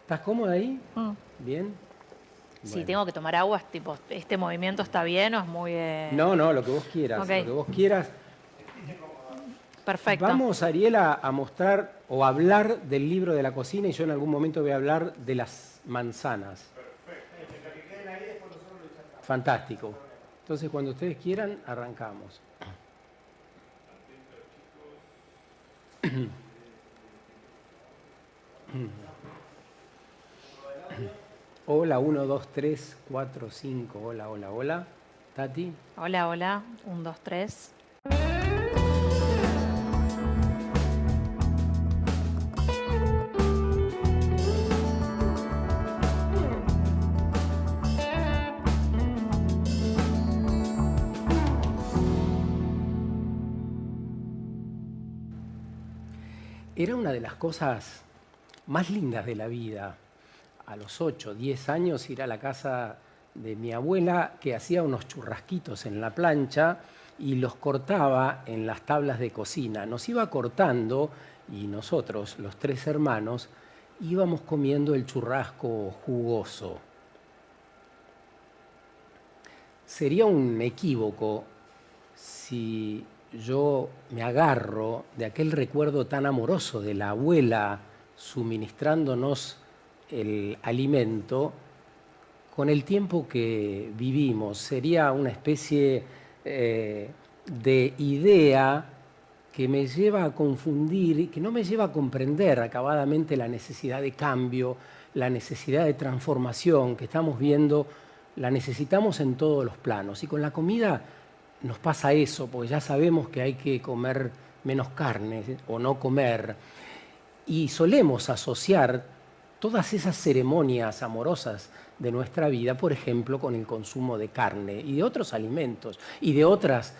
¿Estás cómoda ahí? Mm. ¿Bien? Si Bueno. tengo que tomar agua, tipo, ¿este movimiento está bien o es muy...? No, no, lo que vos quieras, lo Ok, que vos quieras. perfecto. Vamos, Ariela, a mostrar o a hablar del libro de la cocina y yo en algún momento voy a hablar de las manzanas. Fantástico. Entonces, cuando ustedes quieran, arrancamos. Hola, 1, 2, 3, 4, 5. Hola, hola, hola. Tati. Hola, hola. 1, 2, 3. Era una de las cosas más lindas de la vida. A los 8, 10 años ir a la casa de mi abuela que hacía unos churrasquitos en la plancha y los cortaba en las tablas de cocina. Nos iba cortando y nosotros, los 3 hermanos, íbamos comiendo el churrasco jugoso. Sería un equívoco si yo me agarro de aquel recuerdo tan amoroso de la abuela suministrándonos el alimento con el tiempo que vivimos. Sería una especie de idea que me lleva a confundir y que no me lleva a comprender acabadamente la necesidad de cambio, la necesidad de transformación que estamos viendo, la necesitamos en todos los planos. Y con la comida nos pasa eso, porque ya sabemos que hay que comer menos carne o no comer. Y solemos asociar todas esas ceremonias amorosas de nuestra vida, por ejemplo, con el consumo de carne y de otros alimentos y de otras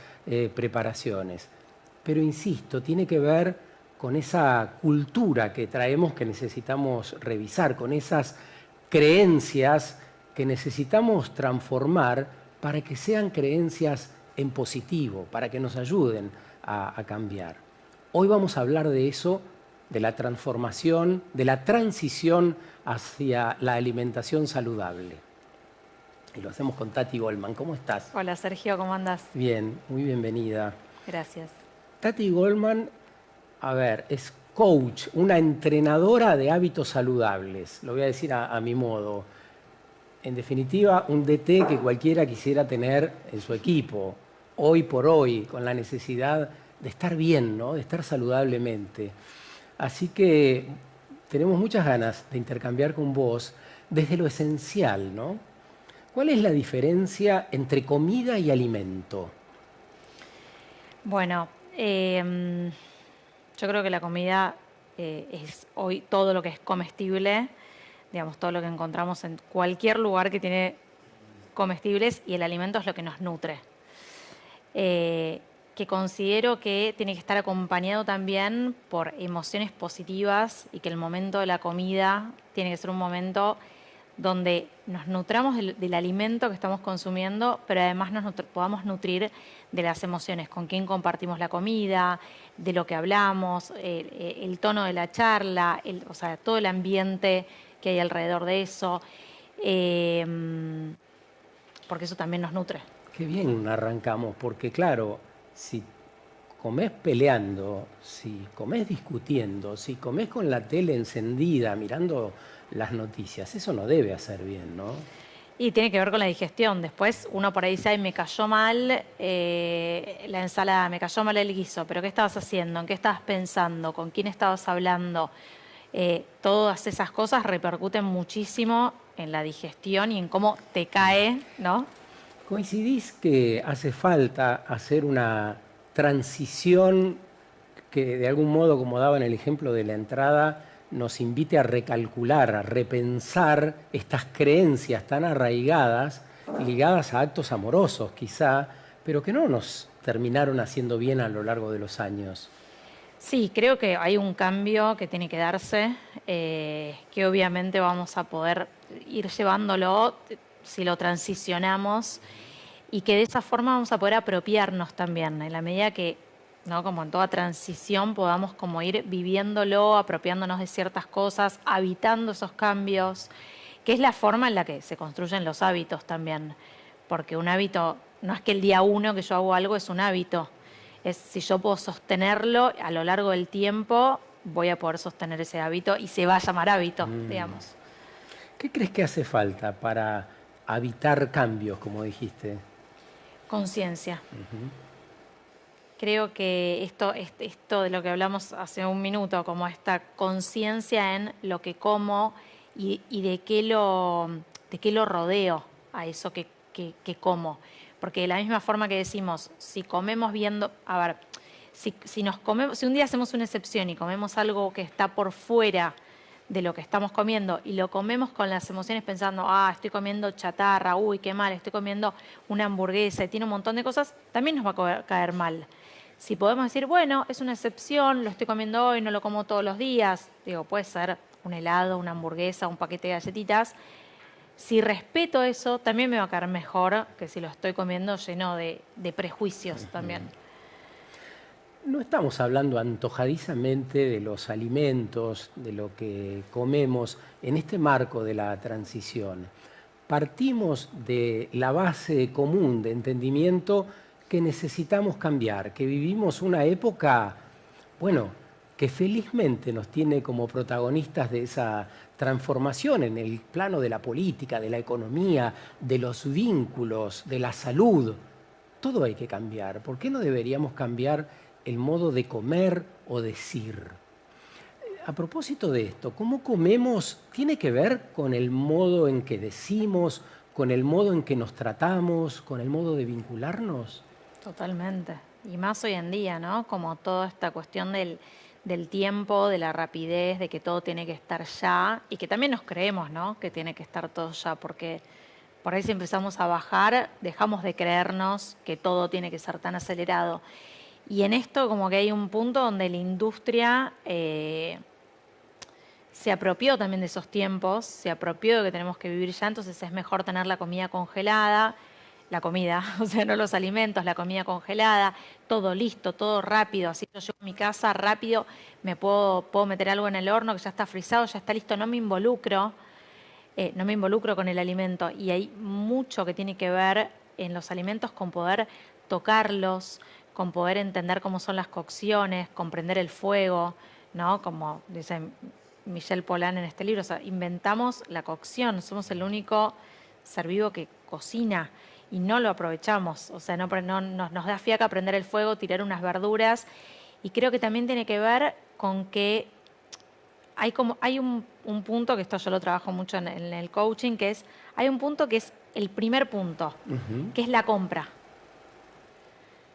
preparaciones. Pero insisto, tiene que ver con esa cultura que traemos que necesitamos revisar, con esas creencias que necesitamos transformar para que sean creencias en positivo, para que nos ayuden a cambiar. Hoy vamos a hablar de eso, de la transformación, de la transición hacia la alimentación saludable. Y lo hacemos con Tati Goldman. ¿Cómo estás? Hola, Sergio, ¿cómo andás? Bien, muy bienvenida. Gracias. Tati Goldman, a ver, es coach, una entrenadora de hábitos saludables, lo voy a decir a mi modo. En definitiva, un DT que cualquiera quisiera tener en su equipo, hoy por hoy, con la necesidad de estar bien, ¿no? De estar saludablemente. Así que tenemos muchas ganas de intercambiar con vos desde lo esencial, ¿no? ¿Cuál es la diferencia entre comida y alimento? Bueno, yo creo que la comida es hoy todo lo que es comestible, digamos, todo lo que encontramos en cualquier lugar que tiene comestibles, y el alimento es lo que nos nutre. Que considero que tiene que estar acompañado también por emociones positivas, y que el momento de la comida tiene que ser un momento donde nos nutramos del alimento que estamos consumiendo, pero además podamos nutrir de las emociones, con quién compartimos la comida, de lo que hablamos, el tono de la charla, o sea, todo el ambiente que hay alrededor de eso, porque eso también nos nutre. Qué bien arrancamos, porque claro, si comés peleando, si comés discutiendo, si comés con la tele encendida mirando las noticias, eso no debe hacer bien, ¿no? Y tiene que ver con la digestión. Después uno por ahí dice, ay, me cayó mal la ensalada, me cayó mal el guiso, pero ¿qué estabas haciendo? ¿En qué estabas pensando? ¿Con quién estabas hablando? Todas esas cosas repercuten muchísimo en la digestión y en cómo te cae, ¿no? ¿Coincidís que hace falta hacer una transición que de algún modo, como daba en el ejemplo de la entrada, nos invite a recalcular, a repensar estas creencias tan arraigadas, ligadas a actos amorosos quizá, pero que no nos terminaron haciendo bien a lo largo de los años? Sí, creo que hay un cambio que tiene que darse, que obviamente vamos a poder ir llevándolo si lo transicionamos, y que de esa forma vamos a poder apropiarnos también, en la medida que ¿no? Como en toda transición podamos como ir viviéndolo, apropiándonos de ciertas cosas, habitando esos cambios, que es la forma en la que se construyen los hábitos también. Porque un hábito, no es que el día uno que yo hago algo es un hábito, es si yo puedo sostenerlo a lo largo del tiempo, voy a poder sostener ese hábito y se va a llamar hábito, digamos. ¿Qué crees que hace falta para habitar cambios, como dijiste? Conciencia. Creo que esto de lo que hablamos hace un minuto, como esta conciencia en lo que como y de qué lo rodeo a eso que como. Porque de la misma forma que decimos, si comemos viendo, a ver, si un día hacemos una excepción y comemos algo que está por fuera de lo que estamos comiendo y lo comemos con las emociones pensando, estoy comiendo chatarra, uy, qué mal, estoy comiendo una hamburguesa y tiene un montón de cosas, también nos va a caer mal. Si podemos decir, bueno, es una excepción, lo estoy comiendo hoy, no lo como todos los días, digo, puede ser un helado, una hamburguesa, un paquete de galletitas. Si respeto eso, también me va a caer mejor que si lo estoy comiendo lleno de prejuicios también. No estamos hablando antojadizamente de los alimentos, de lo que comemos en este marco de la transición. Partimos de la base común de entendimiento que necesitamos cambiar, que vivimos una época, bueno, que felizmente nos tiene como protagonistas de esa transformación en el plano de la política, de la economía, de los vínculos, de la salud. Todo hay que cambiar. ¿Por qué no deberíamos cambiar el modo de comer o decir? A propósito de esto, ¿cómo comemos tiene que ver con el modo en que decimos, con el modo en que nos tratamos, con el modo de vincularnos? Totalmente. Y más hoy en día, ¿no? Como toda esta cuestión del tiempo, de la rapidez, de que todo tiene que estar ya y que también nos creemos, ¿no? Que tiene que estar todo ya, porque por ahí si empezamos a bajar, dejamos de creernos que todo tiene que ser tan acelerado. Y en esto como que hay un punto donde la industria se apropió también de esos tiempos, se apropió de que tenemos que vivir ya, entonces es mejor tener la comida congelada, la comida, o sea, no los alimentos, la comida congelada, todo listo, todo rápido, así yo llego a mi casa rápido, puedo meter algo en el horno que ya está frisado, ya está listo, no me involucro con el alimento. Y hay mucho que tiene que ver en los alimentos con poder tocarlos, con poder entender cómo son las cocciones, comprender el fuego, ¿no? Como dice Michel Pollan en este libro, o sea, inventamos la cocción, somos el único ser vivo que cocina y no lo aprovechamos, o sea, nos da fiaca prender el fuego, tirar unas verduras, y creo que también tiene que ver con que hay un punto, que esto yo lo trabajo mucho en el coaching, que es, hay un punto que es el primer punto, que es la compra.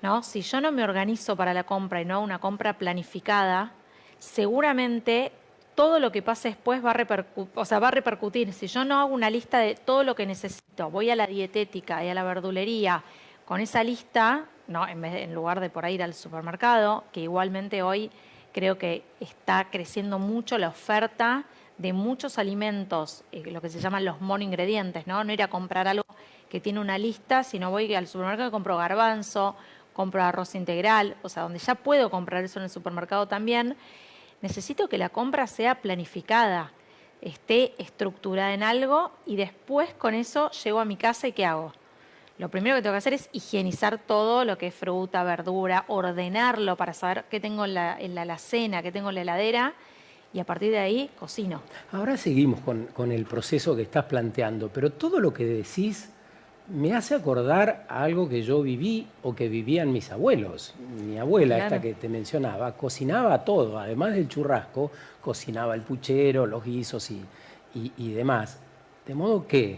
¿No? Si yo no me organizo para la compra y no hago una compra planificada, seguramente todo lo que pase después va a repercutir. Si yo no hago una lista de todo lo que necesito, voy a la dietética y a la verdulería con esa lista, ¿no? En lugar de por ahí ir al supermercado, que igualmente hoy creo que está creciendo mucho la oferta de muchos alimentos, lo que se llaman los monoingredientes, ¿no? No ir a comprar algo que tiene una lista, sino voy al supermercado y compro garbanzo, compro arroz integral, o sea, donde ya puedo comprar eso en el supermercado también. Necesito que la compra sea planificada, esté estructurada en algo y después con eso llego a mi casa y ¿qué hago? Lo primero que tengo que hacer es higienizar todo lo que es fruta, verdura, ordenarlo para saber qué tengo en la alacena, qué tengo en la heladera, y a partir de ahí cocino. Ahora seguimos con el proceso que estás planteando, pero todo lo que decís me hace acordar a algo que yo viví o que vivían mis abuelos. Mi abuela, Claro. esta que te mencionaba, cocinaba todo, además del churrasco, cocinaba el puchero, los guisos y demás. De modo que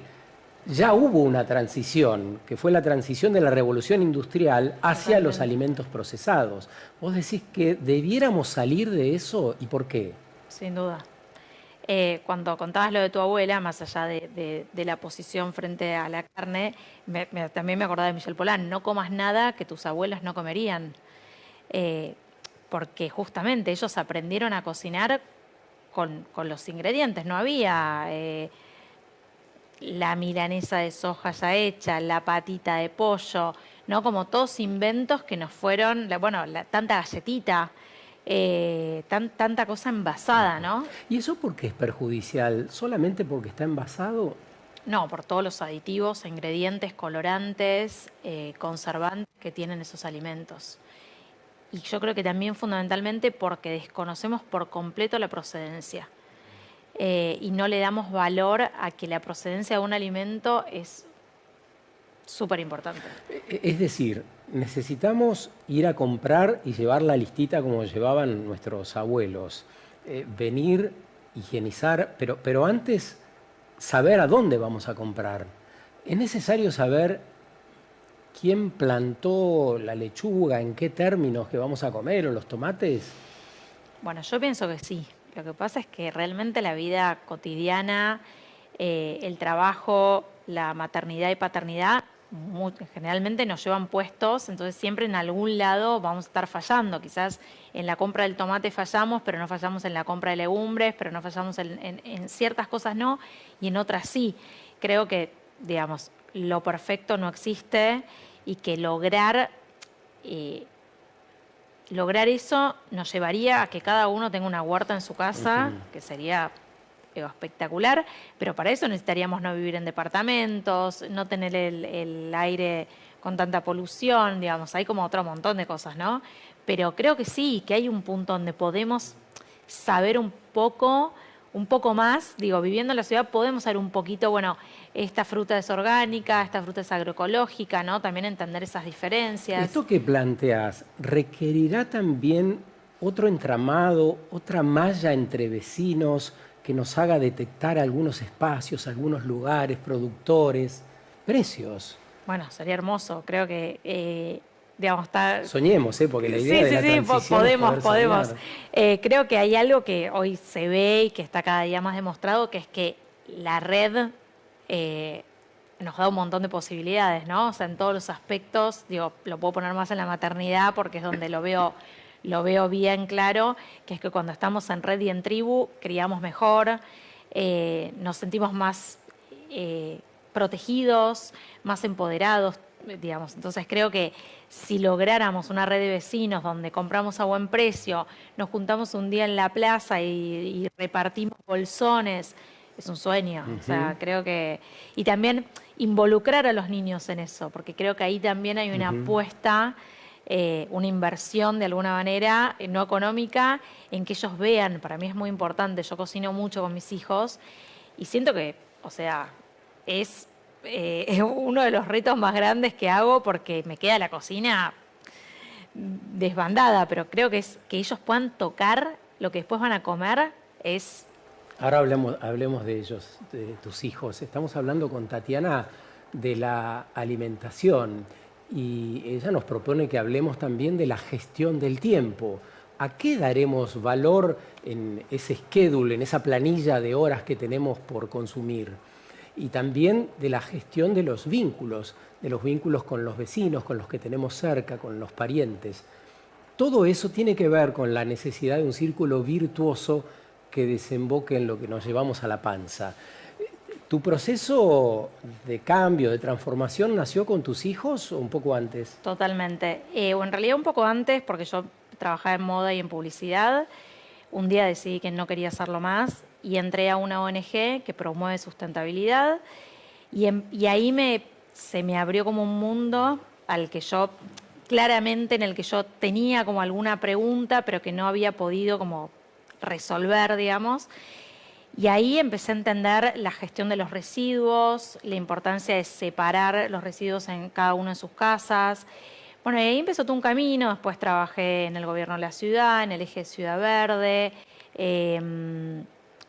ya hubo una transición, que fue la transición de la revolución industrial hacia los alimentos procesados. ¿Vos decís que debiéramos salir de eso y por qué? Sin duda. Cuando contabas lo de tu abuela, más allá de la posición frente a la carne, también me acordaba de Michel Pollan, no comas nada que tus abuelos no comerían. Porque justamente ellos aprendieron a cocinar con los ingredientes, no había la milanesa de soja ya hecha, la patita de pollo, ¿no? Como todos inventos que nos fueron, tanta galletita, tanta cosa envasada, ¿no? ¿Y eso por qué es perjudicial? ¿Solamente porque está envasado? No, por todos los aditivos, ingredientes, colorantes, conservantes que tienen esos alimentos. Y yo creo que también fundamentalmente porque desconocemos por completo la procedencia. Y no le damos valor a que la procedencia de un alimento es súper importante. Es decir, necesitamos ir a comprar y llevar la listita como llevaban nuestros abuelos. Venir, higienizar, pero antes saber a dónde vamos a comprar. Es necesario saber quién plantó la lechuga, en qué términos que vamos a comer o los tomates. Bueno, yo pienso que sí. Lo que pasa es que realmente la vida cotidiana, el trabajo, la maternidad y paternidad, generalmente nos llevan puestos, entonces siempre en algún lado vamos a estar fallando. Quizás en la compra del tomate fallamos, pero no fallamos en la compra de legumbres, pero no fallamos en ciertas cosas no, y en otras sí. Creo que, digamos, lo perfecto no existe y que lograr eso nos llevaría a que cada uno tenga una huerta en su casa, que sería espectacular, pero para eso necesitaríamos no vivir en departamentos, no tener el aire con tanta polución, digamos, hay como otro montón de cosas, ¿no? Pero creo que sí, que hay un punto donde podemos saber un poco más, digo, viviendo en la ciudad podemos saber un poquito, bueno, esta fruta es orgánica, esta fruta es agroecológica, ¿no? También entender esas diferencias. Esto que planteas requerirá también otro entramado, otra malla entre vecinos que nos haga detectar algunos espacios, algunos lugares, productores, precios. Bueno, sería hermoso, creo que digamos, está... Soñemos, porque la idea de la transición es poder podemos. soñar. Creo que hay algo que hoy se ve y que está cada día más demostrado, que es que la red nos da un montón de posibilidades, ¿no? O sea, en todos los aspectos, digo, lo puedo poner más en la maternidad porque es donde lo veo bien claro, que es que cuando estamos en red y en tribu, criamos mejor, nos sentimos más protegidos, más empoderados, digamos. Entonces creo que si lográramos una red de vecinos donde compramos a buen precio, nos juntamos un día en la plaza y repartimos bolsones, es un sueño. O sea, creo que... Y también involucrar a los niños en eso, porque creo que ahí también hay una apuesta, una inversión de alguna manera, no económica, en que ellos vean. Para mí es muy importante, yo cocino mucho con mis hijos y siento que, o sea, es uno de los retos más grandes que hago porque me queda la cocina desbandada, pero creo que es que ellos puedan tocar lo que después van a comer es... Ahora hablemos de ellos, de tus hijos. Estamos hablando con Tatiana de la alimentación y ella nos propone que hablemos también de la gestión del tiempo. ¿A qué daremos valor en ese schedule, en esa planilla de horas que tenemos por consumir? Y también de la gestión de los vínculos con los vecinos, con los que tenemos cerca, con los parientes. Todo eso tiene que ver con la necesidad de un círculo virtuoso que desemboque en lo que nos llevamos a la panza. ¿Tu proceso de cambio, de transformación, nació con tus hijos o un poco antes? Totalmente. O en realidad un poco antes, porque yo trabajaba en moda y en publicidad. Un día decidí que no quería hacerlo más y entré a una ONG que promueve sustentabilidad y ahí se me abrió como un mundo al que yo, claramente en el que yo tenía como alguna pregunta, pero que no había podido como resolver, digamos. Y ahí empecé a entender la gestión de los residuos, la importancia de separar los residuos en cada uno en sus casas. Bueno, y ahí empezó todo un camino. Después trabajé en el gobierno de la ciudad, en el eje de Ciudad Verde.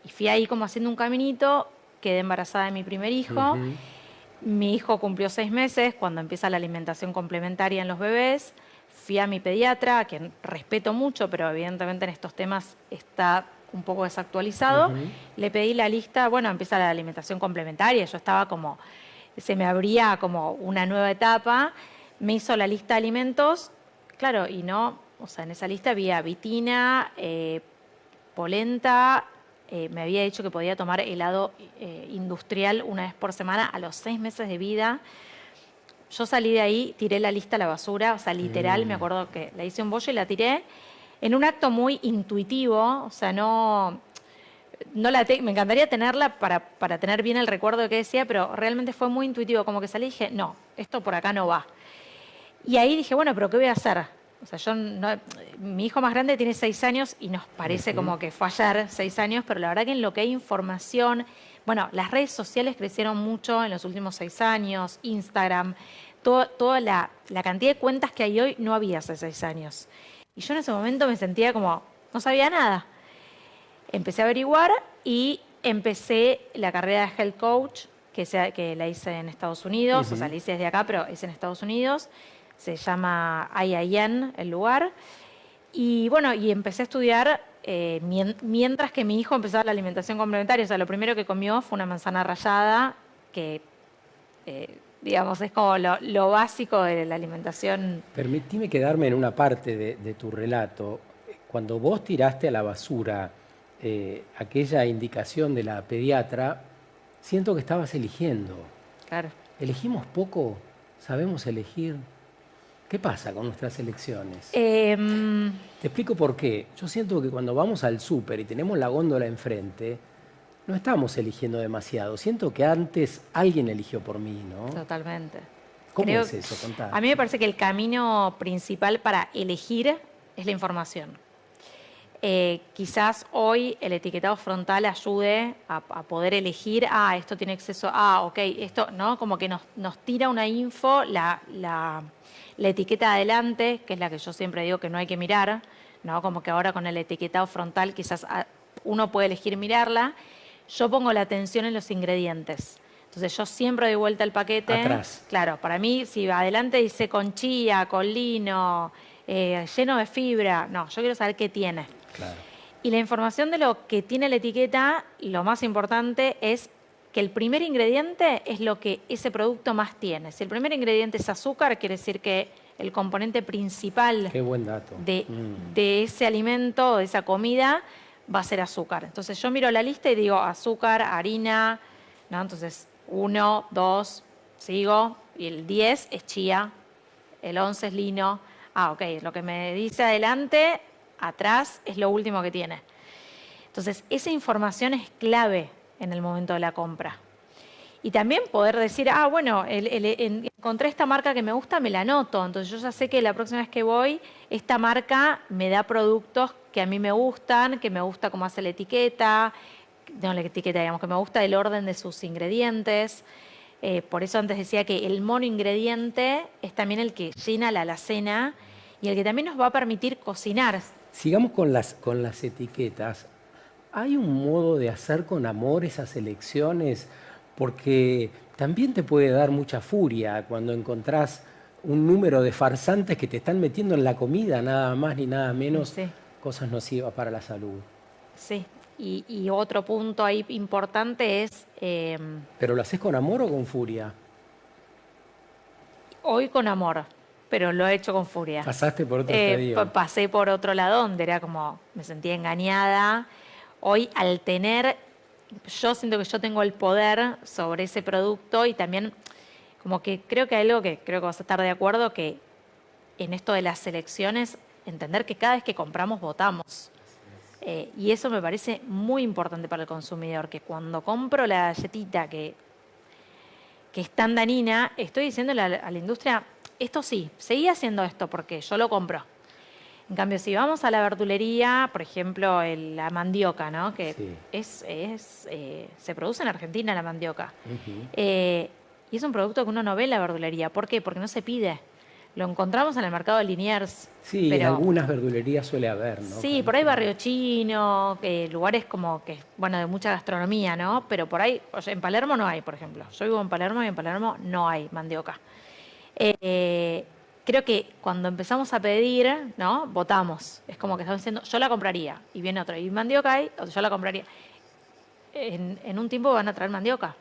Y fui ahí como haciendo un caminito. Quedé embarazada de mi primer hijo. Mi hijo cumplió 6 meses cuando empieza la alimentación complementaria en los bebés. Fui a mi pediatra, a quien respeto mucho, pero evidentemente en estos temas está un poco desactualizado. Le pedí la lista, bueno, empieza la alimentación complementaria. Yo estaba como, se me abría como una nueva etapa. Me hizo la lista de alimentos, claro, y no, o sea, en esa lista había vitina, polenta, me había dicho que podía tomar helado industrial una vez por semana a los 6 meses de vida. yo salí de ahí, tiré la lista a la basura, o sea, literal, me acuerdo que la hice un bollo y la tiré en un acto muy intuitivo, o sea, me encantaría tenerla para tener bien el recuerdo de qué decía, pero realmente fue muy intuitivo, como que salí y dije, no, esto por acá no va. Y ahí dije, bueno, pero ¿qué voy a hacer? O sea, mi hijo más grande tiene 6 años y nos parece como que fue ayer 6 años, pero la verdad que en lo que hay información, bueno, las redes sociales crecieron mucho en los últimos 6 años, Instagram, toda la cantidad de cuentas que hay hoy no había hace 6 años. Y yo en ese momento me sentía como, no sabía nada. Empecé a averiguar y empecé la carrera de Health Coach, que la hice en Estados Unidos, o sea, la hice desde acá, pero es en Estados Unidos. Se llama IIN, el lugar. Y bueno, y empecé a estudiar mientras que mi hijo empezaba la alimentación complementaria. O sea, lo primero que comió fue una manzana rallada, que, digamos, es como lo básico de la alimentación. Permitime quedarme en una parte de tu relato. Cuando vos tiraste a la basura aquella indicación de la pediatra, siento que estabas eligiendo. Claro. ¿Elegimos poco? ¿Sabemos elegir? ¿Qué pasa con nuestras elecciones? Te explico por qué. Yo siento que cuando vamos al súper y tenemos la góndola enfrente, no estamos eligiendo demasiado. Siento que antes alguien eligió por mí, ¿no? Totalmente. ¿Cómo es eso? Contá. A mí me parece que el camino principal para elegir es la información. Quizás hoy el etiquetado frontal ayude a poder elegir, esto tiene exceso, ok, esto, ¿no? Como que nos tira una info, la etiqueta de adelante, que es la que yo siempre digo que no hay que mirar, ¿no? Como que ahora con el etiquetado frontal quizás uno puede elegir mirarla. Yo pongo la atención en los ingredientes. Entonces yo siempre doy vuelta el paquete. Atrás. Claro, para mí si adelante dice con chía, con lino, lleno de fibra, no, yo quiero saber qué tiene. Claro. Y la información de lo que tiene la etiqueta, lo más importante es que el primer ingrediente es lo que ese producto más tiene. Si el primer ingrediente es azúcar, quiere decir que el componente principal Qué buen dato. de ese alimento, de esa comida, va a ser azúcar. Entonces yo miro la lista y digo azúcar, harina, ¿no? Entonces 1, 2, sigo, y el 10 es chía, el 11 es lino. Ok, lo que me dice adelante, atrás es lo último que tiene. Entonces esa información es clave en el momento de la compra. Y también poder decir, bueno, encontré esta marca que me gusta, me la anoto. Entonces yo ya sé que la próxima vez que voy, esta marca me da productos que a mí me gustan, que me gusta cómo hace la etiqueta, no la etiqueta, digamos, que me gusta el orden de sus ingredientes. Por eso antes decía que el monoingrediente es también el que llena la alacena y el que también nos va a permitir cocinar. Sigamos con las etiquetas. ¿Hay un modo de hacer con amor esas elecciones? Porque también te puede dar mucha furia cuando encontrás un número de farsantes que te están metiendo en la comida, nada más ni nada menos, sí, cosas nocivas para la salud. Sí, y otro punto ahí importante es... ¿Pero lo haces con amor o con furia? Hoy con amor, pero lo he hecho con furia. Pasaste por otro estadio. Pasé por otro lado donde era como, me sentía engañada. Hoy al yo siento que yo tengo el poder sobre ese producto y también como que creo que hay algo que creo que vas a estar de acuerdo, que en esto de las elecciones, entender que cada vez que compramos votamos. Y eso me parece muy importante para el consumidor, que cuando compro la galletita que es tan dañina, estoy diciéndole a la industria, esto sí, seguí haciendo esto porque yo lo compro. En cambio, si vamos a la verdulería, por ejemplo, la mandioca, ¿no? Que sí. Se produce en Argentina la mandioca. Y es un producto que uno no ve en la verdulería. ¿Por qué? Porque no se pide. Lo encontramos en el mercado de Liniers. Sí, en algunas verdulerías suele haber, ¿no? Sí, por ahí Barrio Chino, lugares como que, bueno, de mucha gastronomía, ¿no? Pero por ahí, o sea, en Palermo no hay, por ejemplo. Yo vivo en Palermo y en Palermo no hay mandioca. Creo que cuando empezamos a pedir, ¿no? Votamos. Es como que estamos diciendo, yo la compraría. Y viene otro, y mandioca hay, o yo la compraría. En un tiempo van a traer mandioca.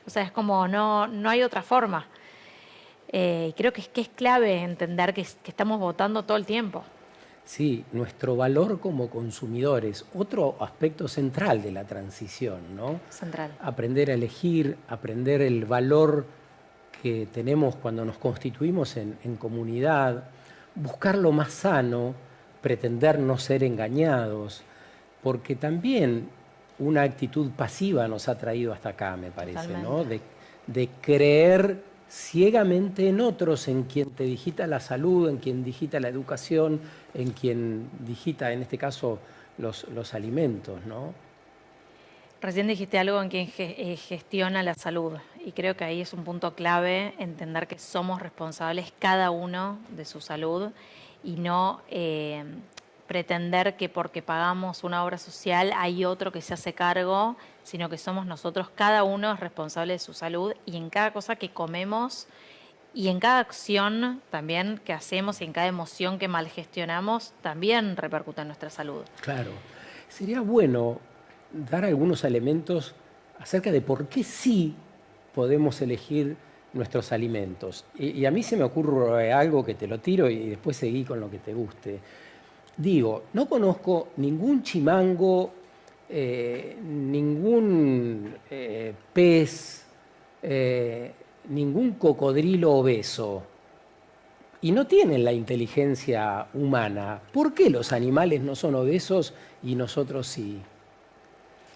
O sea, es como no hay otra forma. Creo que es clave entender que estamos votando todo el tiempo. Sí, nuestro valor como consumidores, otro aspecto central de la transición, ¿no? Central. Aprender a elegir, aprender el valor que tenemos cuando nos constituimos en comunidad, buscar lo más sano, pretender no ser engañados, porque también una actitud pasiva nos ha traído hasta acá, me parece, ¿no? De creer ciegamente en otros, en quien te digita la salud, en quien digita la educación, en quien digita, en este caso, los alimentos, ¿no? Recién dijiste algo en quien gestiona la salud y creo que ahí es un punto clave entender que somos responsables cada uno de su salud y no pretender que porque pagamos una obra social hay otro que se hace cargo, sino que somos nosotros, cada uno es responsable de su salud y en cada cosa que comemos y en cada acción también que hacemos y en cada emoción que mal gestionamos también repercute en nuestra salud. Claro. Sería bueno dar algunos elementos acerca de por qué sí podemos elegir nuestros alimentos. Y a mí se me ocurre algo que te lo tiro y después seguí con lo que te guste. Digo, no conozco ningún chimango, ningún pez, ningún cocodrilo obeso. Y no tienen la inteligencia humana. ¿Por qué los animales no son obesos y nosotros sí?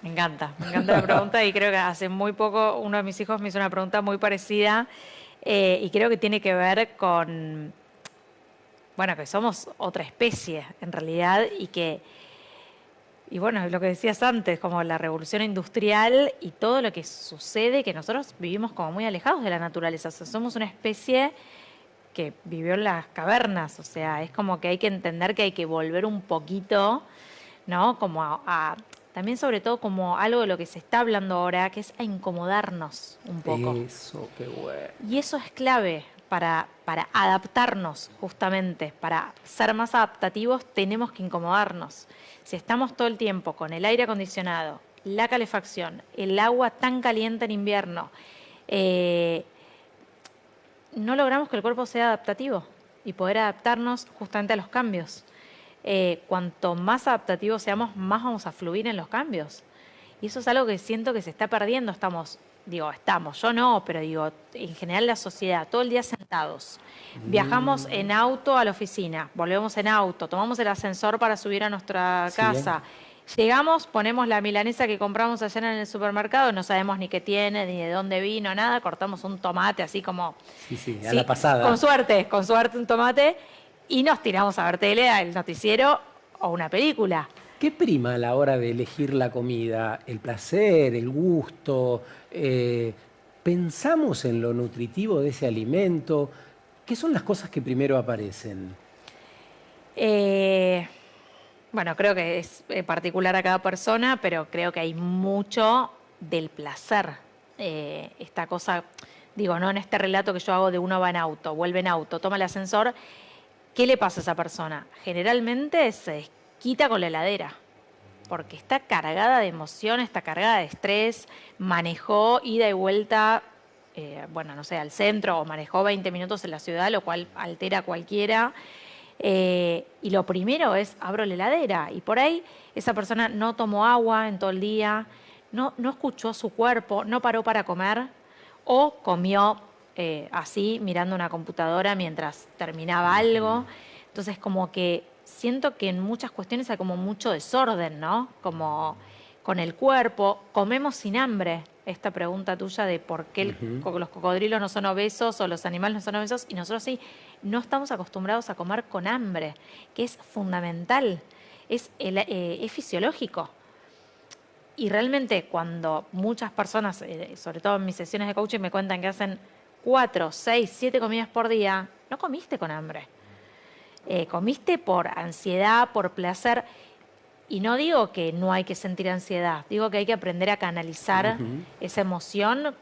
Me encanta la pregunta y creo que hace muy poco uno de mis hijos me hizo una pregunta muy parecida y creo que tiene que ver con, bueno, que somos otra especie en realidad y bueno, lo que decías antes, como la revolución industrial y todo lo que sucede, que nosotros vivimos como muy alejados de la naturaleza, o sea, somos una especie que vivió en las cavernas, o sea, es como que hay que entender que hay que volver un poquito, ¿no? Como también sobre todo como algo de lo que se está hablando ahora, que es a incomodarnos un poco. Eso, qué bueno. Y eso es clave para adaptarnos justamente, para ser más adaptativos tenemos que incomodarnos. Si estamos todo el tiempo con el aire acondicionado, la calefacción, el agua tan caliente en invierno, no logramos que el cuerpo sea adaptativo y poder adaptarnos justamente a los cambios. Cuanto más adaptativos seamos, más vamos a fluir en los cambios. Y eso es algo que siento que se está perdiendo. Yo no, pero digo, en general la sociedad, todo el día sentados. Viajamos en auto a la oficina, volvemos en auto, tomamos el ascensor para subir a nuestra casa. Llegamos, ponemos la milanesa que compramos ayer en el supermercado, no sabemos ni qué tiene, ni de dónde vino, nada, cortamos un tomate así como... Sí, a la pasada. Con suerte un tomate y nos tiramos a ver tele, el noticiero o una película. ¿Qué prima a la hora de elegir la comida? ¿El placer, el gusto? ¿Pensamos en lo nutritivo de ese alimento? ¿Qué son las cosas que primero aparecen? Bueno, creo que es particular a cada persona, pero creo que hay mucho del placer. Esta cosa, digo, no en este relato que yo hago de uno va en auto, vuelve en auto, toma el ascensor. ¿Qué le pasa a esa persona? Generalmente se desquita con la heladera, porque está cargada de emociones, está cargada de estrés, manejó ida y vuelta, al centro, o manejó 20 minutos en la ciudad, lo cual altera a cualquiera. Y lo primero es, abro la heladera, y por ahí esa persona no tomó agua en todo el día, no escuchó su cuerpo, no paró para comer, o comió así, mirando una computadora mientras terminaba algo. Entonces, como que siento que en muchas cuestiones hay como mucho desorden, ¿no? Como con el cuerpo, comemos sin hambre. Esta pregunta tuya de por qué los cocodrilos no son obesos o los animales no son obesos y nosotros sí, no estamos acostumbrados a comer con hambre, que es fundamental, es fisiológico. Y realmente cuando muchas personas, sobre todo en mis sesiones de coaching, me cuentan que hacen 4, 6, 7 comidas por día, no comiste con hambre. Comiste por ansiedad, por placer. Y no digo que no hay que sentir ansiedad, digo que hay que aprender a canalizar esa emoción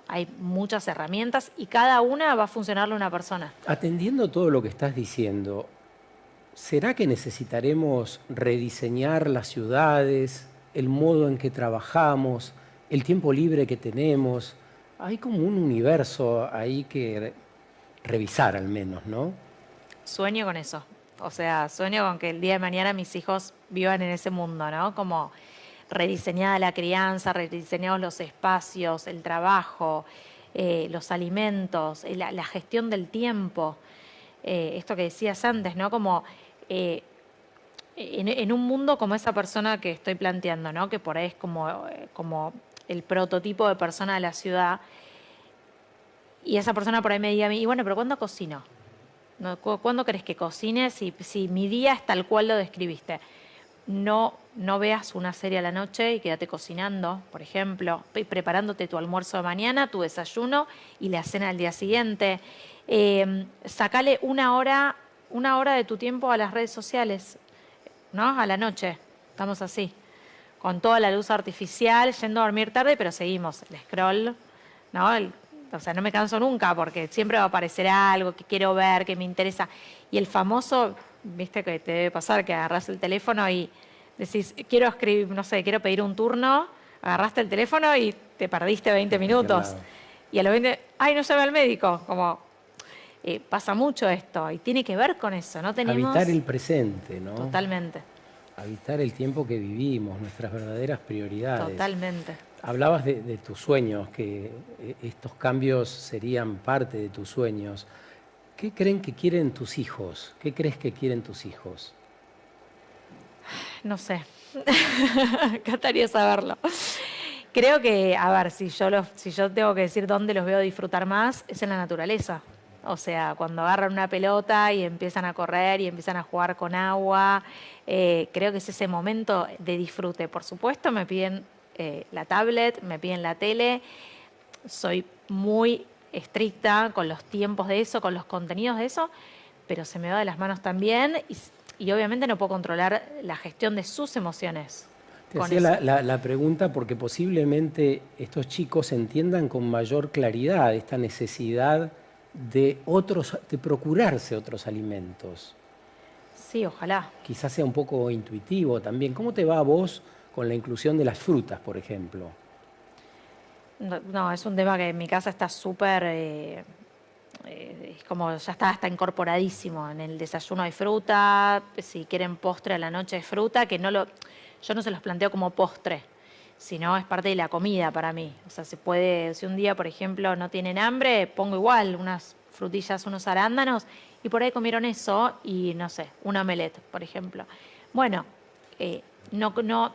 hay muchas herramientas y cada una va a funcionarle a una persona. Atendiendo todo lo que estás diciendo, ¿será que necesitaremos rediseñar las ciudades, el modo en que trabajamos, el tiempo libre que tenemos? Hay como un universo ahí que revisar al menos, ¿no? Sueño con eso. O sea, sueño con que el día de mañana mis hijos vivan en ese mundo, ¿no? Como rediseñada la crianza, rediseñados los espacios, el trabajo, los alimentos, la gestión del tiempo. Esto que decías antes, ¿no? Como en un mundo como esa persona que estoy planteando, ¿no? Que por ahí es como el prototipo de persona de la ciudad, y esa persona por ahí me diga a mí, y bueno, pero ¿cuándo cocino? ¿No? ¿Cuándo querés que cocine? Si mi día es tal cual lo describiste. No veas una serie a la noche y quédate cocinando, por ejemplo, preparándote tu almuerzo de mañana, tu desayuno y la cena del día siguiente. Sacale una hora de tu tiempo a las redes sociales, ¿no? A la noche. Estamos así, con toda la luz artificial, yendo a dormir tarde, pero seguimos. El scroll, ¿no? O sea, no me canso nunca porque siempre va a aparecer algo que quiero ver, que me interesa. Y el famoso, viste que te debe pasar, que agarrás el teléfono y decís, quiero escribir, no sé, quiero pedir un turno, agarraste el teléfono y te perdiste 20 minutos. Y a los 20, ay, no llame al médico. Como pasa mucho esto y tiene que ver con eso, ¿no? Tenemos... Habitar el presente, ¿no? Totalmente. Habitar el tiempo que vivimos, nuestras verdaderas prioridades. Totalmente. Hablabas de tus sueños, que estos cambios serían parte de tus sueños. ¿Qué creen que quieren tus hijos? ¿Qué crees que quieren tus hijos? No sé. Encantaría saberlo. Creo que, a ver, si yo tengo que decir dónde los veo disfrutar más, es en la naturaleza. O sea, cuando agarran una pelota y empiezan a correr y empiezan a jugar con agua, creo que es ese momento de disfrute. Por supuesto, me piden la tablet, me piden la tele. Soy muy estricta con los tiempos de eso, con los contenidos de eso, pero se me va de las manos también y obviamente no puedo controlar la gestión de sus emociones. Te hacía la pregunta porque posiblemente estos chicos entiendan con mayor claridad esta necesidad de procurarse otros alimentos. Sí, ojalá. Quizás sea un poco intuitivo también. ¿Cómo te va a vos con la inclusión de las frutas, por ejemplo? No, es un tema que en mi casa está súper, es como ya está incorporadísimo. En el desayuno hay fruta, si quieren postre a la noche hay fruta, yo no se los planteo como postre, sino es parte de la comida para mí. O sea, si un día, por ejemplo, no tienen hambre, pongo igual unas frutillas, unos arándanos, y por ahí comieron eso y, no sé, un omelette, por ejemplo. Bueno, no.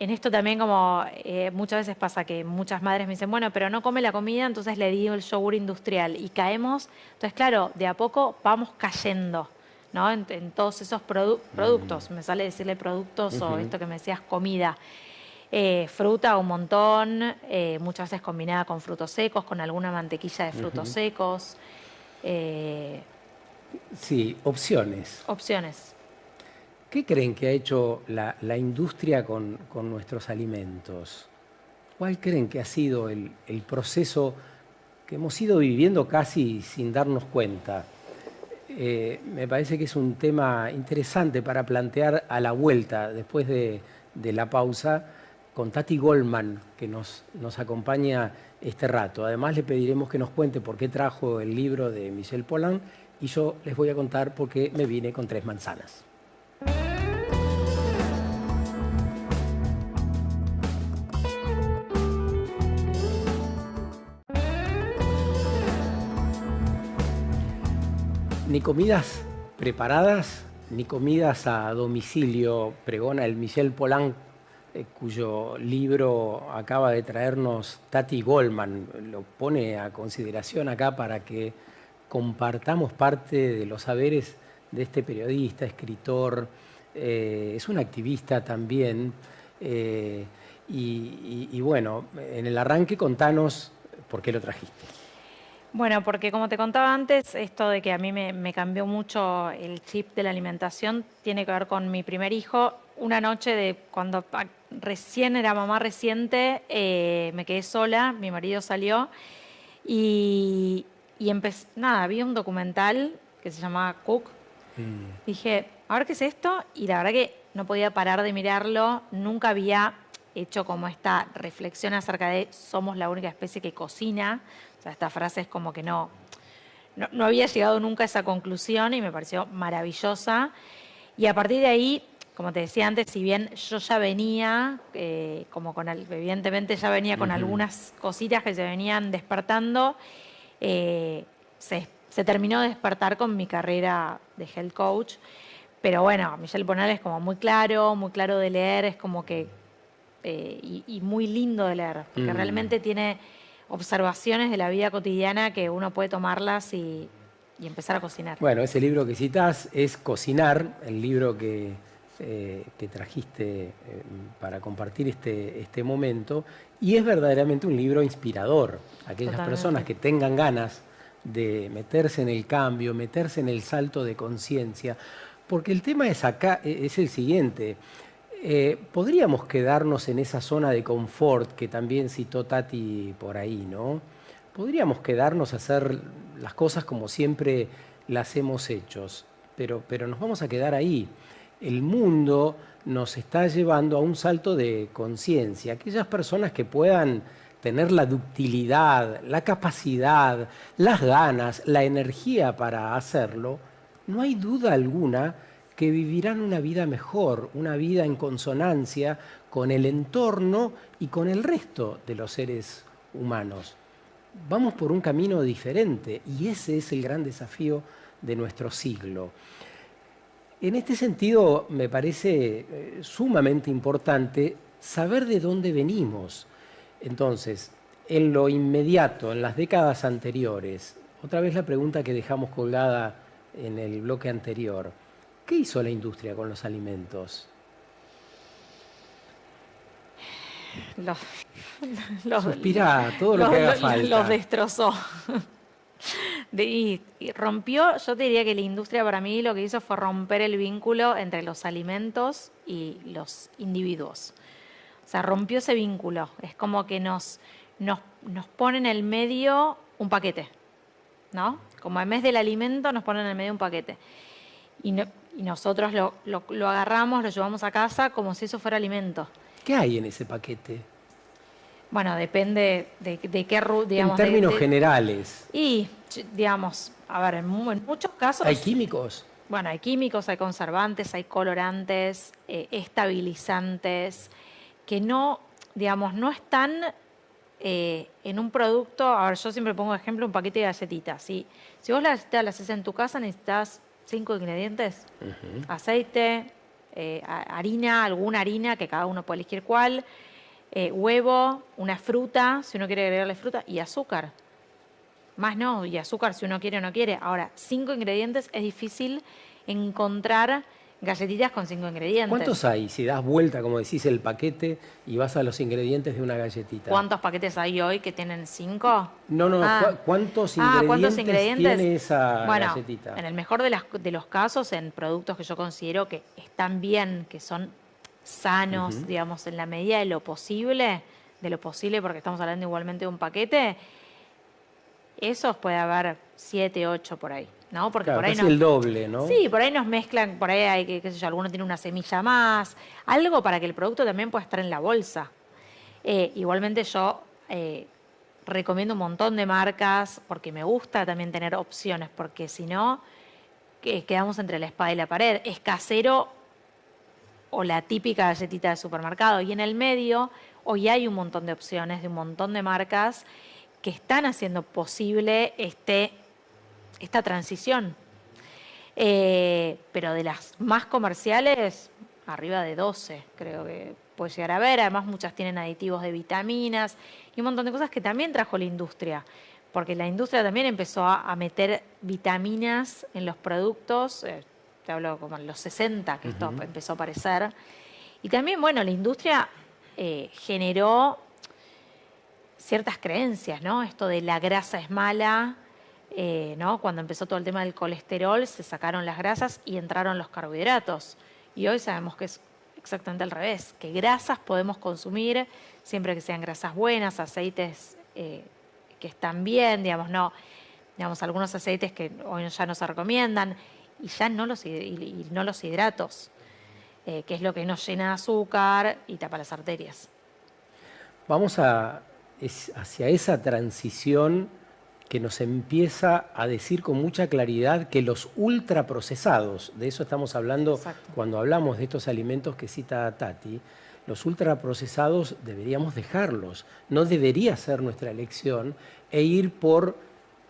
En esto también como muchas veces pasa que muchas madres me dicen, bueno, pero no come la comida, entonces le digo el yogur industrial y caemos. Entonces, claro, de a poco vamos cayendo, ¿no? En todos esos productos. Me sale decirle productos o esto que me decías, comida. Fruta un montón, muchas veces combinada con frutos secos, con alguna mantequilla de frutos secos. Sí, opciones. Opciones. ¿Qué creen que ha hecho la industria con nuestros alimentos? ¿Cuál creen que ha sido el proceso que hemos ido viviendo casi sin darnos cuenta? Me parece que es un tema interesante para plantear a la vuelta, después de la pausa, con Tati Goldman, que nos acompaña este rato. Además, le pediremos que nos cuente por qué trajo el libro de Michel Pollan y yo les voy a contar por qué me vine con 3 manzanas. Ni comidas preparadas, ni comidas a domicilio, pregona el Michel Pollan, cuyo libro acaba de traernos Tati Goldman. Lo pone a consideración acá para que compartamos parte de los saberes de este periodista, escritor, es un activista también. Y bueno, en el arranque contanos por qué lo trajiste. Bueno, porque como te contaba antes, esto de que a mí me cambió mucho el chip de la alimentación tiene que ver con mi primer hijo. Una noche de cuando recién era mamá reciente, me quedé sola, mi marido salió y vi un documental que se llamaba Cook. Dije, a ver qué es esto, y la verdad que no podía parar de mirarlo. Nunca había hecho como esta reflexión acerca de somos la única especie que cocina. O sea, esta frase es como que no había llegado nunca a esa conclusión y me pareció maravillosa. Y a partir de ahí como te decía antes, si bien yo ya venía, evidentemente ya venía con algunas cositas que se venían despertando, se terminó de despertar con mi carrera de health coach. Pero bueno, Michel Ponal es como muy claro de leer, es como que, y muy lindo de leer, porque realmente tiene observaciones de la vida cotidiana que uno puede tomarlas y empezar a cocinar. Bueno, ese libro que citas es Cocinar, el libro que trajiste para compartir este momento, y es verdaderamente un libro inspirador. Aquellas Totalmente. personas que tengan ganas de meterse en el cambio, meterse en el salto de conciencia, porque el tema es el siguiente. Podríamos quedarnos en esa zona de confort que también citó Tati por ahí, ¿no? Podríamos quedarnos a hacer las cosas como siempre las hemos hecho, pero nos vamos a quedar ahí. El mundo nos está llevando a un salto de conciencia. Aquellas personas que puedan tener la ductilidad, la capacidad, las ganas, la energía para hacerlo, no hay duda alguna que vivirán una vida mejor, una vida en consonancia con el entorno y con el resto de los seres humanos. Vamos por un camino diferente y ese es el gran desafío de nuestro siglo. En este sentido, me parece sumamente importante saber de dónde venimos. Entonces, en lo inmediato, en las décadas anteriores, otra vez la pregunta que dejamos colgada en el bloque anterior, ¿qué hizo la industria con los alimentos? Suspirá, todo lo que haga falta. Los destrozó. Y rompió, yo te diría que la industria para mí lo que hizo fue romper el vínculo entre los alimentos y los individuos. O sea, rompió ese vínculo. Es como que nos pone en el medio un paquete, ¿no? Como en vez del alimento nos ponen en el medio un paquete. Y nosotros lo agarramos, lo llevamos a casa como si eso fuera alimento. ¿Qué hay en ese paquete? Bueno, depende de qué, digamos. En términos generales. Y, digamos, a ver, en muchos casos... ¿Hay químicos? Bueno, hay químicos, hay conservantes, hay colorantes, estabilizantes, que no, digamos, no están en un producto... A ver, yo siempre pongo de ejemplo un paquete de galletitas. Si vos la galletita la haces en tu casa, necesitas 5 ingredientes. Aceite, harina, alguna harina, que cada uno puede elegir cuál, huevo, una fruta, si uno quiere agregarle fruta, y azúcar. Más no, y azúcar si uno quiere o no quiere. Ahora, 5 ingredientes es difícil encontrar galletitas con 5 ingredientes. ¿Cuántos hay? Si das vuelta, como decís, el paquete y vas a los ingredientes de una galletita. ¿Cuántos paquetes hay hoy que tienen 5? No. ¿Cuántos ingredientes tiene esa galletita? En el mejor de los casos, en productos que yo considero que están bien, que son sanos, digamos, en la medida de lo posible, porque estamos hablando igualmente de un paquete, esos puede haber 7, 8 por ahí, ¿no? Porque claro, por ahí casi el doble, ¿no? Sí, por ahí nos mezclan, por ahí hay qué sé yo, alguno tiene una semilla más, algo para que el producto también pueda estar en la bolsa. Igualmente yo recomiendo un montón de marcas porque me gusta también tener opciones, porque si no, quedamos entre la espada y la pared. Es casero o la típica galletita de supermercado. Y en el medio, hoy hay un montón de opciones de un montón de marcas que están haciendo posible esta transición. Pero de las más comerciales, arriba de 12, creo que puede llegar a ver. Además, muchas tienen aditivos de vitaminas y un montón de cosas que también trajo la industria. Porque la industria también empezó a meter vitaminas en los productos. Te hablo como en los 60 que esto empezó a aparecer. Y también, bueno, la industria generó ciertas creencias, ¿no? Esto de la grasa es mala, ¿no? Cuando empezó todo el tema del colesterol, se sacaron las grasas y entraron los carbohidratos. Y hoy sabemos que es exactamente al revés, que grasas podemos consumir siempre que sean grasas buenas, aceites que están bien, digamos, no, digamos, algunos aceites que hoy ya no se recomiendan, y ya no los hidratos, que es lo que nos llena de azúcar y tapa las arterias. Vamos hacia esa transición que nos empieza a decir con mucha claridad que los ultraprocesados, de eso estamos hablando Exacto. cuando hablamos de estos alimentos que cita Tati, los ultraprocesados deberíamos dejarlos, no debería ser nuestra elección e ir por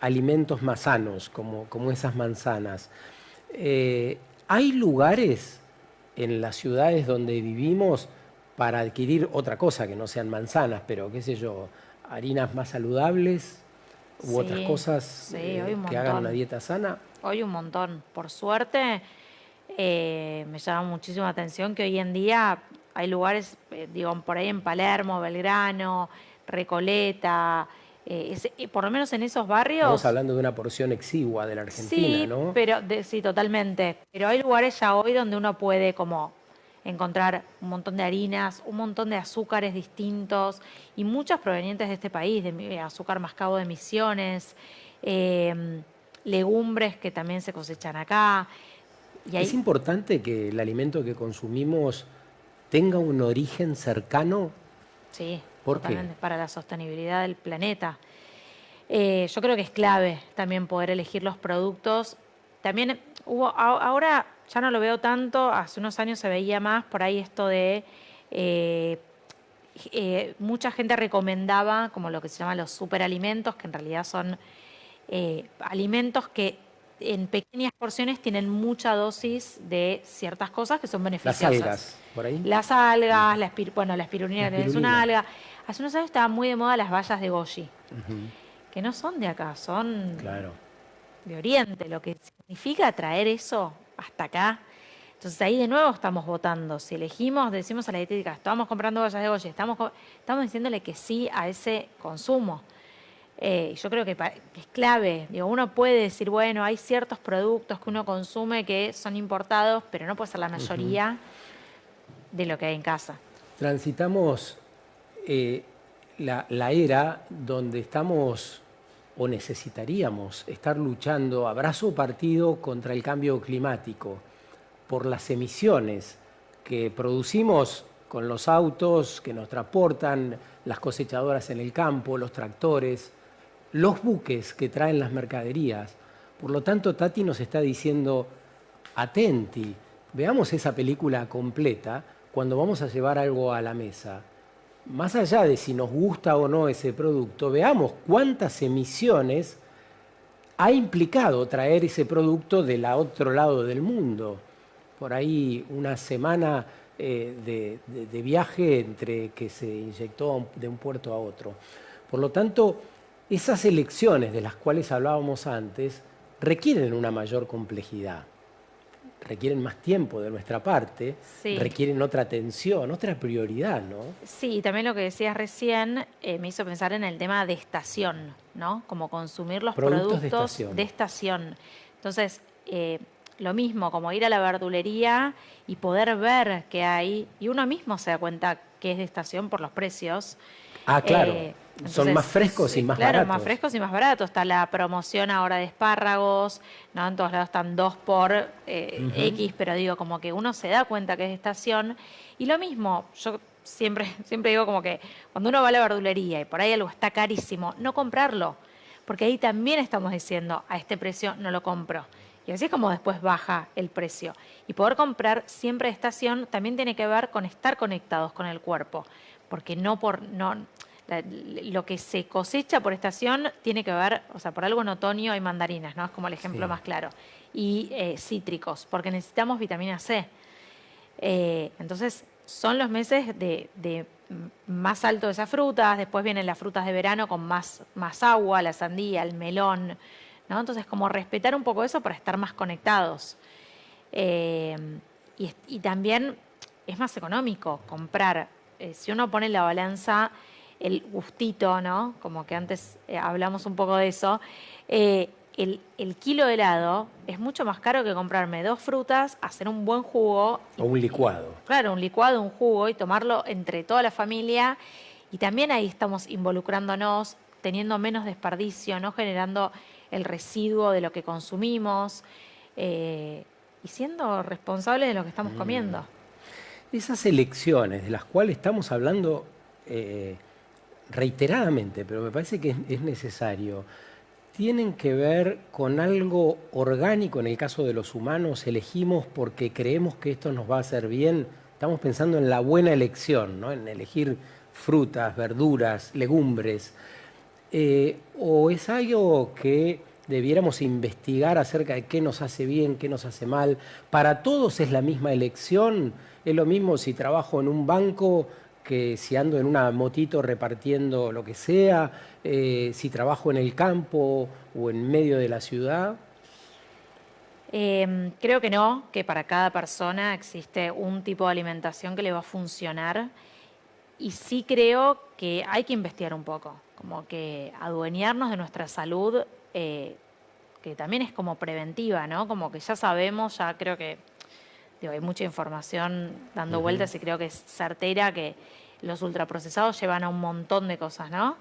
alimentos más sanos, como esas manzanas. ¿Hay lugares en las ciudades donde vivimos para adquirir otra cosa que no sean manzanas, pero qué sé yo, harinas más saludables u otras cosas Sí, hoy un que hagan una montón. dieta sana? Hoy un montón. Por suerte, me llama muchísimo la atención que hoy en día hay lugares, digo, por ahí en Palermo, Belgrano, Recoleta, por lo menos en esos Estamos barrios. hablando de una porción exigua de la Argentina, Sí, ¿no? pero sí, totalmente. Pero hay lugares ya hoy donde uno puede como encontrar un montón de harinas, un montón de azúcares distintos y muchas provenientes de este país, azúcar mascabo de Misiones, eh, legumbres que también se cosechan acá. Y Es hay, importante que el alimento que consumimos tenga un origen cercano. sí, ¿Por qué? totalmente, para la sostenibilidad del planeta. Yo creo que es clave también poder elegir los productos. También ahora ya no lo veo tanto, hace unos años se veía más por ahí esto de, eh, mucha gente recomendaba como lo que se llama los superalimentos, que en realidad son alimentos que en pequeñas porciones tienen mucha dosis de ciertas cosas que son Las beneficiosas. algas, por ahí. Las algas, bueno, la La espirulina que es una espirulina. alga. Hace unos años estaban muy de moda las bayas de goji, Ujú, que no son de acá, son claro. de Oriente, lo que significa traer eso hasta acá. Entonces ahí de nuevo estamos votando. Si elegimos, decimos a la dietética, estamos comprando bayas de goji, estamos diciéndole que sí a ese consumo. Yo creo que es clave. Digo, uno puede decir, bueno, hay ciertos productos que uno consume que son importados, pero no puede ser la mayoría de lo que hay en casa. Transitamos eh, la era donde estamos o necesitaríamos estar luchando a brazo partido contra el cambio climático por las emisiones que producimos con los autos que nos transportan, las cosechadoras en el campo, los tractores, los buques que traen las mercaderías. Por lo tanto, Tati nos está diciendo, atenti, veamos esa película completa cuando vamos a llevar algo a la mesa. Más allá de si nos gusta o no ese producto, veamos cuántas emisiones ha implicado traer ese producto del otro lado del mundo. Por ahí una semana de viaje entre que se inyectó de un puerto a otro. Por lo tanto, esas elecciones de las cuales hablábamos antes requieren una mayor complejidad, requieren más tiempo de nuestra parte, Sí, requieren otra atención, otra prioridad, ¿no? sí, y también lo que decías recién me hizo pensar en el tema de estación, ¿no? Como consumir los Productos de productos estación. de estación. Entonces, lo mismo, como ir a la verdulería y poder ver qué hay, y uno mismo se da cuenta que es de estación por los precios. Ah, claro, son más Entonces, frescos y más claro, más baratos. frescos y más baratos. Está la promoción ahora de espárragos, ¿no? En todos lados están 2 por X, pero digo, como que uno se da cuenta que es de estación. Y lo mismo, yo siempre digo como que cuando uno va a la verdulería y por ahí algo está carísimo, no comprarlo. Porque ahí también estamos diciendo, a este precio no lo compro. Y así es como después baja el precio. Y poder comprar siempre de estación también tiene que ver con estar conectados con el cuerpo. Porque lo que se cosecha por estación tiene que ver, o sea, por algo en otoño hay mandarinas, ¿no? Es como el ejemplo Sí. más claro. Y cítricos, porque necesitamos vitamina C. Entonces, son los meses de más alto de esas frutas, después vienen las frutas de verano con más agua, la sandía, el melón, ¿no? Entonces, como respetar un poco eso para estar más conectados. Eh, y también es más económico comprar. Si uno pone en la balanza el gustito, ¿no? Como que antes hablamos un poco de eso. El kilo de helado es mucho más caro que comprarme 2 frutas, hacer un buen jugo. O un licuado. Claro, un licuado, un jugo y tomarlo entre toda la familia. Y también ahí estamos involucrándonos, teniendo menos desperdicio, no generando el residuo de lo que consumimos y siendo responsables de lo que estamos comiendo. Esas elecciones de las cuales estamos hablando reiteradamente, pero me parece que es necesario, tienen que ver con algo orgánico. En el caso de los humanos, elegimos porque creemos que esto nos va a hacer bien. Estamos pensando en la buena elección, ¿no? En elegir frutas, verduras, legumbres. ¿O es algo que debiéramos investigar acerca de qué nos hace bien, qué nos hace mal? ¿Para todos es la misma elección? ¿Es lo mismo si trabajo en un banco que si ando en una motito repartiendo lo que sea? ¿Si trabajo en el campo o en medio de la ciudad? Creo que no, que para cada persona existe un tipo de alimentación que le va a funcionar. Y sí creo que hay que investigar un poco, como que adueñarnos de nuestra salud, que también es como preventiva, ¿no? Como que ya sabemos, ya creo que digo, hay mucha información dando vueltas y creo que es certera que los ultraprocesados llevan a un montón de cosas, ¿no?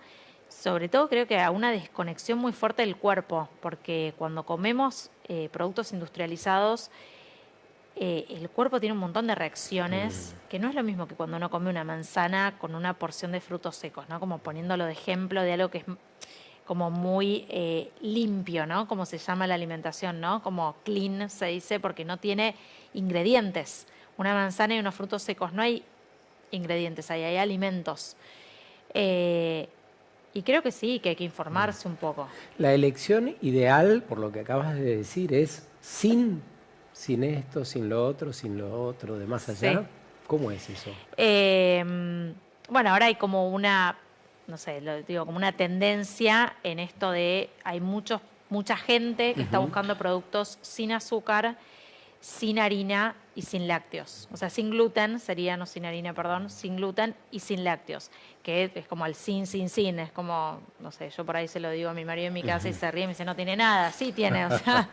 Sobre todo creo que a una desconexión muy fuerte del cuerpo, porque cuando comemos productos industrializados, el cuerpo tiene un montón de reacciones, que no es lo mismo que cuando uno come una manzana con una porción de frutos secos, ¿no? Como poniéndolo de ejemplo de algo que es como muy limpio, ¿no? Como se llama la alimentación, ¿no? Como clean se dice porque no tiene ingredientes. Una manzana y unos frutos secos no hay ingredientes, hay alimentos. Y creo que sí, que hay que informarse un poco. La elección ideal, por lo que acabas de decir, es sin esto, sin lo otro, de más allá. Sí. ¿Cómo es eso? Bueno, ahora hay como una, no sé, lo digo, como una tendencia en esto de, hay mucha gente que está buscando productos sin azúcar, sin harina y sin lácteos. O sea, sin gluten sería, no sin harina, perdón, sin gluten y sin lácteos. Que es como el sin, es como, no sé, yo por ahí se lo digo a mi marido en mi casa y se ríe y me dice, no tiene nada. Sí tiene, o sea,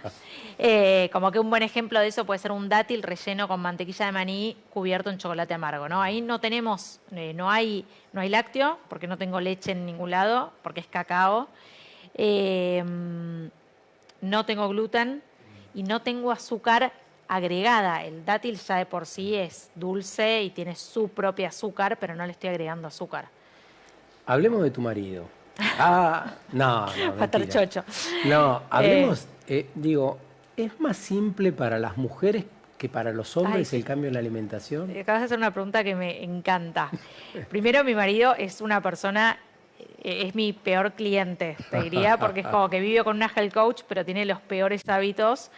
como que un buen ejemplo de eso puede ser un dátil relleno con mantequilla de maní cubierto en chocolate amargo, ¿no? Ahí no tenemos, no hay lácteo, porque no tengo leche en ningún lado, porque es cacao. No tengo gluten y no tengo azúcar agregada. El dátil ya de por sí es dulce y tiene su propio azúcar, pero no le estoy agregando azúcar. Hablemos de tu marido. No, Va a estar mentira. chocho. No, hablemos, digo, ¿es más simple para las mujeres que para los hombres Ay, el cambio en la alimentación? Acabas de hacer una pregunta que me encanta. Primero, mi marido es una persona, es mi peor cliente, te diría, porque es como que vive con una health coach, pero tiene los peores hábitos.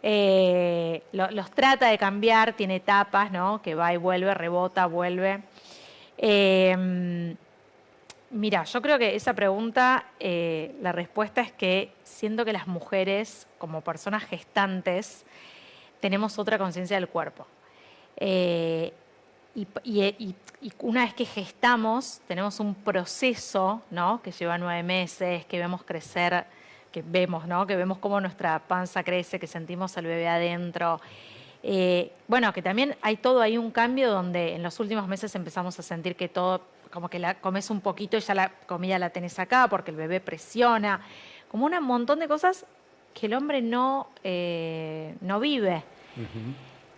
Los trata de cambiar, tiene etapas, ¿no? Que va y vuelve, rebota, vuelve. Mira, yo creo que esa pregunta, la respuesta es que siento que las mujeres, como personas gestantes, tenemos otra conciencia del cuerpo. Y una vez que gestamos, tenemos un proceso, ¿no? Que lleva 9 meses, que vemos crecer, que vemos, ¿no? Que vemos cómo nuestra panza crece, que sentimos al bebé adentro. Bueno, que también hay todo ahí un cambio donde en los últimos meses empezamos a sentir que todo, como que la comes un poquito y ya la comida la tenés acá porque el bebé presiona. Como un montón de cosas que el hombre no vive.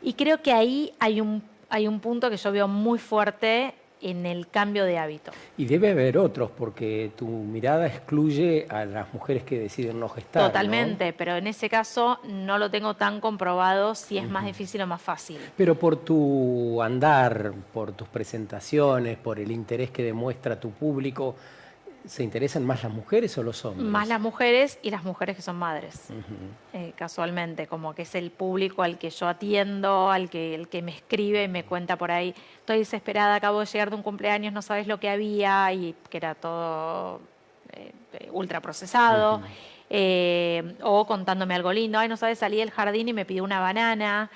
Y creo que ahí hay un punto que yo veo muy fuerte en el cambio de hábito. Y debe haber otros, porque tu mirada excluye a las mujeres que deciden no gestar, Totalmente, ¿no? pero en ese caso no lo tengo tan comprobado si es más difícil o más fácil. Pero por tu andar, por tus presentaciones, por el interés que demuestra tu público, ¿se interesan más las mujeres o los hombres? Más las mujeres y las mujeres que son madres, casualmente, como que es el público al que yo atiendo, el que me escribe y me cuenta por ahí, estoy desesperada, acabo de llegar de un cumpleaños, no sabes lo que había, y que era todo ultraprocesado, o contándome algo lindo, ay, no sabes, salí del jardín y me pidió una banana,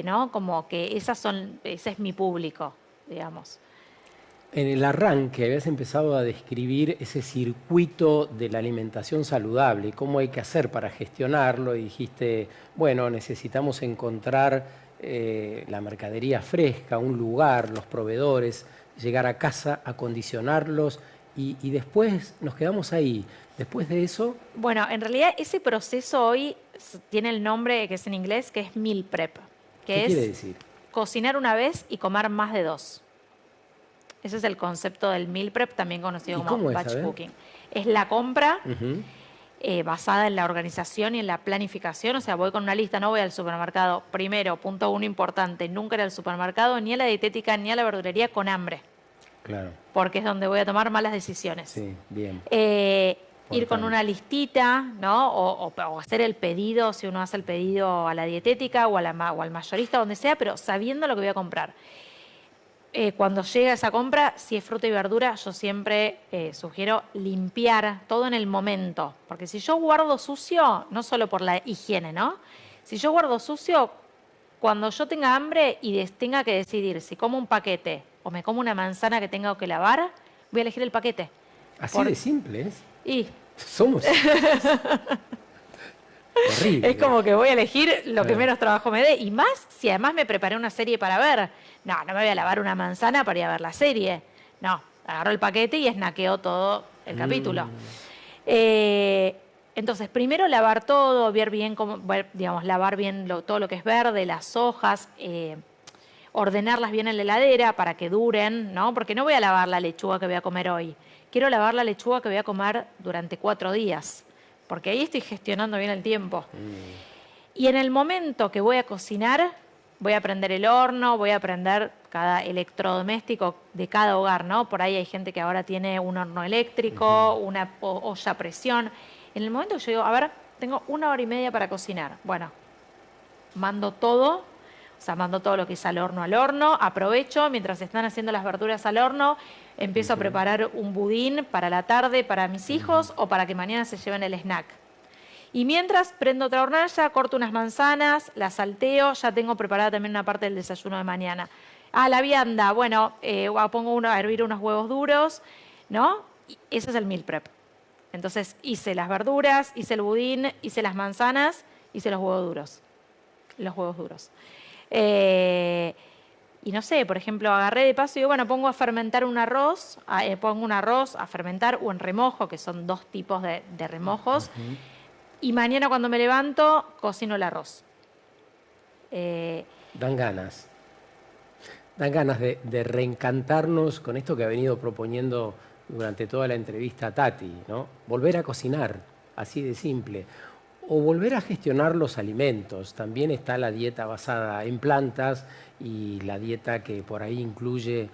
¿no? Como que ese es mi público, digamos. En el arranque habías empezado a describir ese circuito de la alimentación saludable, cómo hay que hacer para gestionarlo, y dijiste, bueno, necesitamos encontrar la mercadería fresca, un lugar, los proveedores, llegar a casa, acondicionarlos, y después nos quedamos ahí. Después de eso... Bueno, en realidad ese proceso hoy tiene el nombre que es en inglés, que es meal prep, ¿Qué quiere decir? Cocinar una vez y comer más de 2. Ese es el concepto del meal prep, también conocido como batch cooking. Es la compra basada en la organización y en la planificación. O sea, voy con una lista, no voy al supermercado. Primero, punto uno importante, nunca ir al supermercado, ni a la dietética, ni a la verdulería con hambre. Claro. Porque es donde voy a tomar malas decisiones. Sí, bien. Ir con una listita, ¿no? O hacer el pedido, si uno hace el pedido a la dietética o al mayorista, donde sea, pero sabiendo lo que voy a comprar. Cuando llega esa compra, si es fruta y verdura, yo siempre sugiero limpiar todo en el momento. Porque si yo guardo sucio, no solo por la higiene, ¿no? Si yo guardo sucio, cuando yo tenga hambre y tenga que decidir si como un paquete o me como una manzana que tenga que lavar, voy a elegir el paquete. Así de simple es. Y somos horrible. es como que voy a elegir lo que menos trabajo me dé. Y más si además me preparé una serie para ver. No me voy a lavar una manzana para ir a ver la serie. No, agarro el paquete y snaqueo todo el capítulo. Entonces, primero lavar todo, ver bien digamos, lavar bien todo lo que es verde, las hojas, ordenarlas bien en la heladera para que duren, ¿no? Porque no voy a lavar la lechuga que voy a comer hoy. Quiero lavar la lechuga que voy a comer durante 4 días, porque ahí estoy gestionando bien el tiempo. Y en el momento que voy a cocinar, voy a prender el horno, voy a prender cada electrodoméstico de cada hogar, ¿no? Por ahí hay gente que ahora tiene un horno eléctrico, una olla a presión. En el momento que yo digo, a ver, tengo 1 hora y media para cocinar. Bueno, mando todo lo que es al horno, aprovecho, mientras están haciendo las verduras al horno, empiezo a preparar un budín para la tarde para mis hijos o para que mañana se lleven el snack. Y mientras prendo otra hornalla, corto unas manzanas, las salteo, ya tengo preparada también una parte del desayuno de mañana. La vianda, bueno, pongo a hervir unos huevos duros, ¿no? Y ese es el meal prep. Entonces hice las verduras, hice el budín, hice las manzanas, hice los huevos duros. Y no sé, por ejemplo, agarré de paso y digo, bueno, pongo a fermentar un arroz, pongo un arroz a fermentar o en remojo, que son 2 tipos de remojos, y mañana cuando me levanto, cocino el arroz. Dan ganas de reencantarnos con esto que ha venido proponiendo durante toda la entrevista Tati, ¿no? Volver a cocinar, así de simple. O volver a gestionar los alimentos. También está la dieta basada en plantas y la dieta que por ahí incluye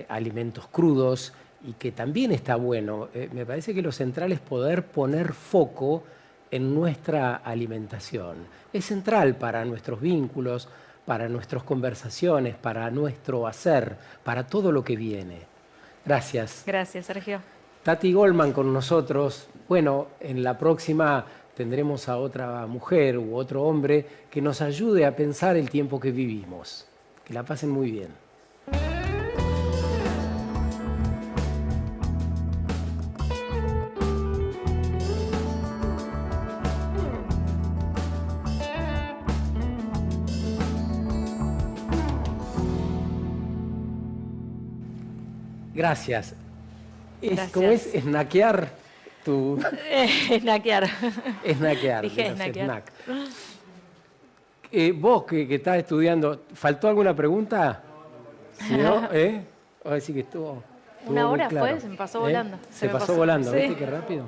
alimentos crudos y que también está bueno. Me parece que lo central es poder poner foco en nuestra alimentación. Es central para nuestros vínculos, para nuestras conversaciones, para nuestro hacer, para todo lo que viene. Gracias. Gracias, Sergio. Tati Goldman con nosotros. Bueno, en la próxima tendremos a otra mujer u otro hombre que nos ayude a pensar el tiempo que vivimos. Que la pasen muy bien. Gracias. Gracias. ¿Cómo es? Snackear tu... Snackear. Snackear. Dije snackear. Vos que estás estudiando, ¿faltó alguna pregunta? Si no, Voy a decir que estuvo 1 hora muy claro. fue, se me pasó volando. Se pasó volando, sí. ¿Viste qué rápido?